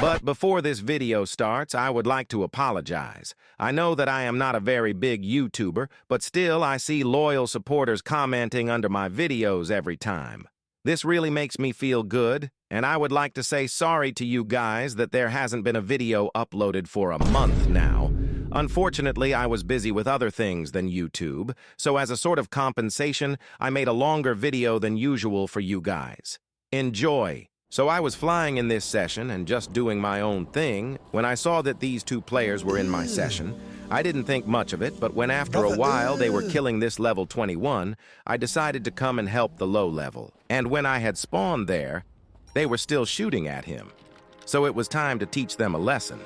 But before this video starts, I would like to apologize. I know that I am not a very big YouTuber, but still I see loyal supporters commenting under my videos every time. This really makes me feel good, and I would like to say sorry to you guys that there hasn't been a video uploaded for a month now. Unfortunately, I was busy with other things than YouTube, so as a sort of compensation, I made a longer video than usual for you guys. Enjoy! So I was flying in this session and just doing my own thing when I saw that these two players were in my session. I didn't think much of it, but when after a while they were killing this level 21, I decided to come and help the low level. And when I had spawned there, they were still shooting at him. So it was time to teach them a lesson.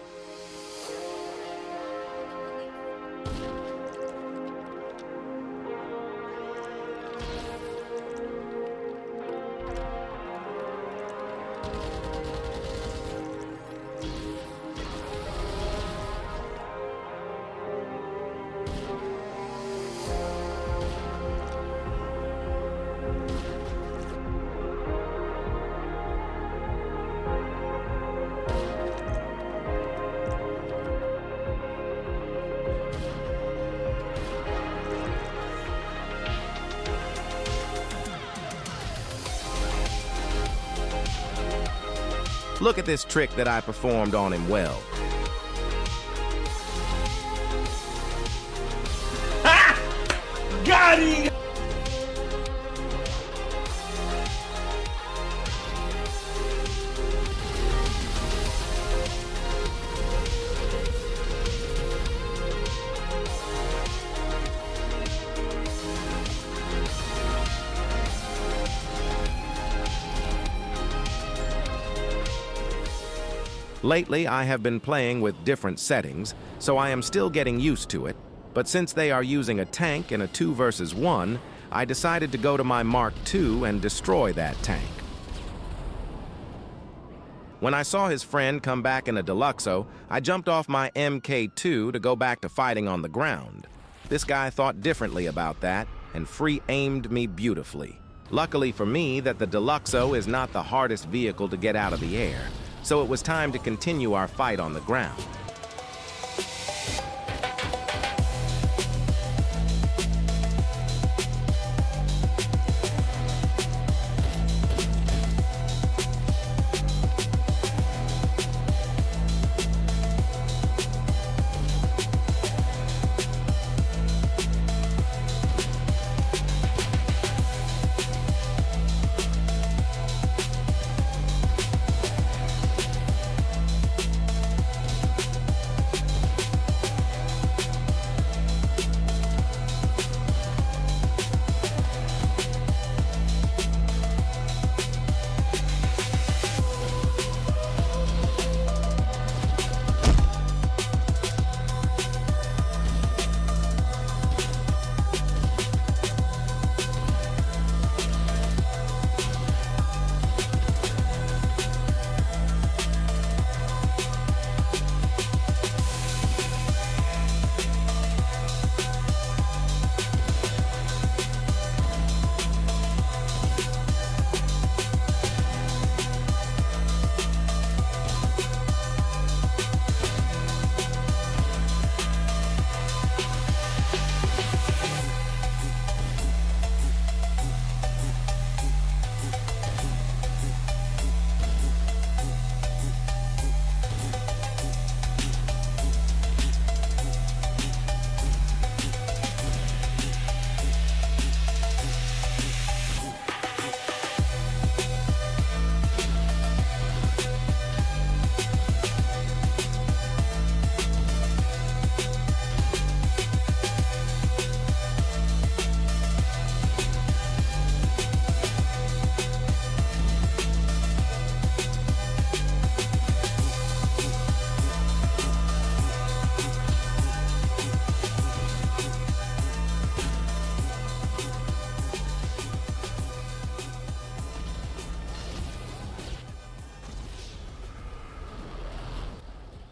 Look at this trick that I performed on him well. Ha! Got him! Lately, I have been playing with different settings, so I am still getting used to it, but since they are using a tank in a 2 versus 1, I decided to go to my Mark II and destroy that tank. When I saw his friend come back in a Deluxo, I jumped off my MK2 to go back to fighting on the ground. This guy thought differently about that and free-aimed me beautifully. Luckily for me that the Deluxo is not the hardest vehicle to get out of the air, so it was time to continue our fight on the ground.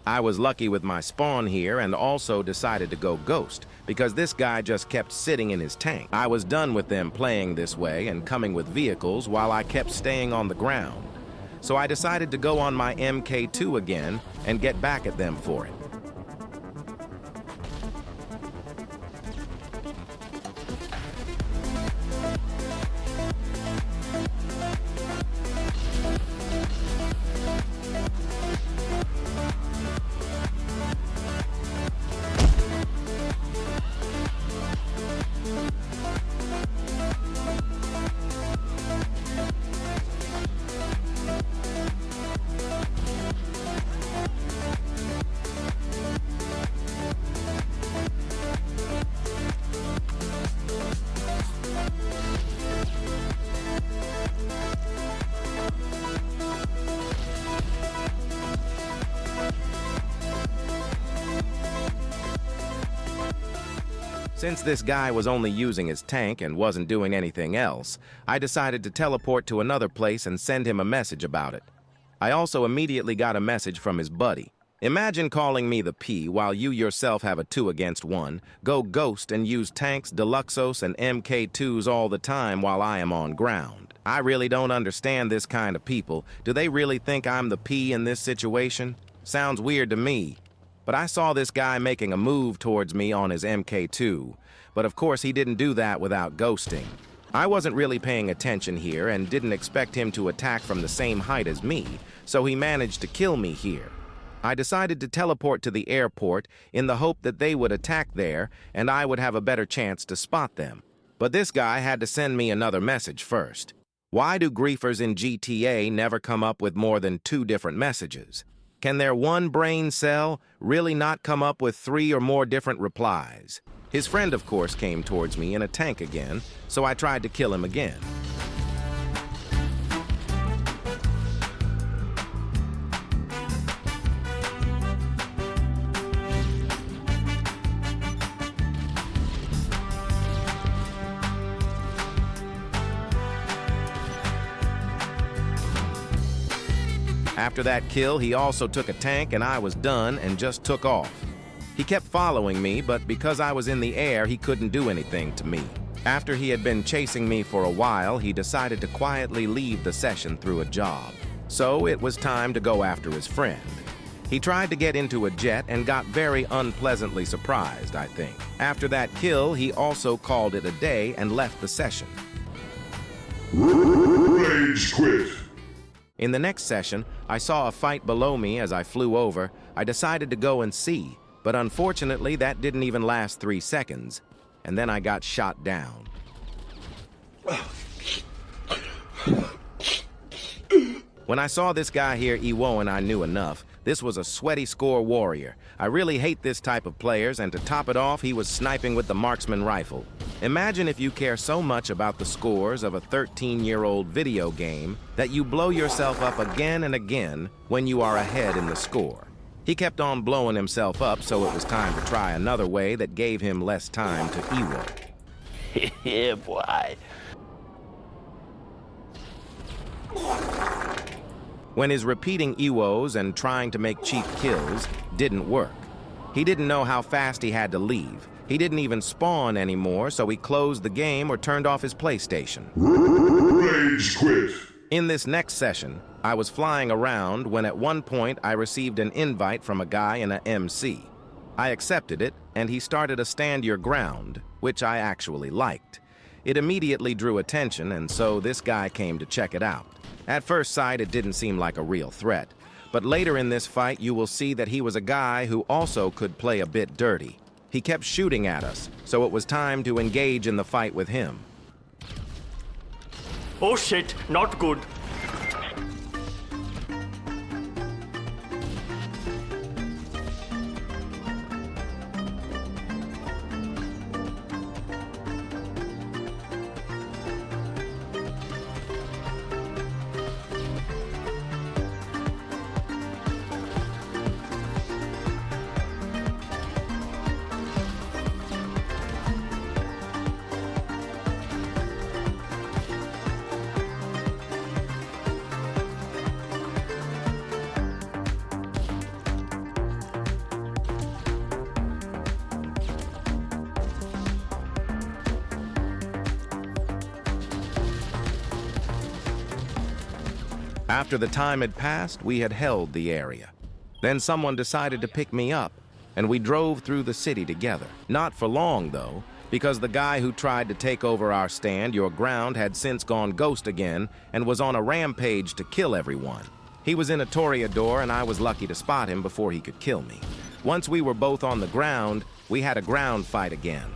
I was lucky with my spawn here and also decided to go ghost because this guy just kept sitting in his tank. I was done with them playing this way and coming with vehicles while I kept staying on the ground. so I decided to go on my MK2 again and get back at them for it. Since this guy was only using his tank and wasn't doing anything else, I decided to teleport to another place and send him a message about it. I also immediately got a message from his buddy. Imagine calling me the P while you yourself have a 2 against 1, go ghost and use tanks, Deluxos, and MK2s all the time while I am on ground. I really don't understand this kind of people. Do they really think I'm the P in this situation? Sounds weird to me. But I saw this guy making a move towards me on his MK2, but of course he didn't do that without ghosting. I wasn't really paying attention here and didn't expect him to attack from the same height as me, so he managed to kill me here. I decided to teleport to the airport in the hope that they would attack there and I would have a better chance to spot them. But this guy had to send me another message first. Why do griefers in GTA never come up with more than 2 different messages? Can their one brain cell really not come up with 3 or more different replies? His friend, of course, came towards me in a tank again, so I tried to kill him again. After that kill, he also took a tank and I was done and just took off. He kept following me, but because I was in the air, he couldn't do anything to me. After he had been chasing me for a while, he decided to quietly leave the session through a job. So it was time to go after his friend. He tried to get into a jet and got very unpleasantly surprised, I think. After that kill, he also called it a day and left the session. Ragequit. In the next session, I saw a fight below me as I flew over. I decided to go and see, but unfortunately that didn't even last 3 seconds, and then I got shot down. When I saw this guy here Ewoing, I knew enough. This was a sweaty score warrior. I really hate this type of players, and to top it off, he was sniping with the marksman rifle. Imagine if you care so much about the scores of a 13-year-old video game that you blow yourself up again and again when you are ahead in the score. He kept on blowing himself up, so it was time to try another way that gave him less time to Ewo. Yeah, boy. When his repeating Ewos and trying to make cheap kills didn't work. He didn't know how fast he had to leave. He didn't even spawn anymore, so he closed the game or turned off his PlayStation. Ragequit. In this next session, I was flying around when at one point I received an invite from a guy in a MC. I accepted it, and he started a stand your ground, which I actually liked. It immediately drew attention, and so this guy came to check it out. At first sight, it didn't seem like a real threat, but later in this fight, you will see that he was a guy who also could play a bit dirty. He kept shooting at us, so it was time to engage in the fight with him. Oh shit, not good. After the time had passed, we had held the area. Then someone decided to pick me up, and we drove through the city together. Not for long, though, because the guy who tried to take over our stand, your ground, had since gone ghost again and was on a rampage to kill everyone. He was in a toreador, and I was lucky to spot him before he could kill me. Once we were both on the ground, we had a ground fight again.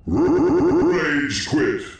Ragequit.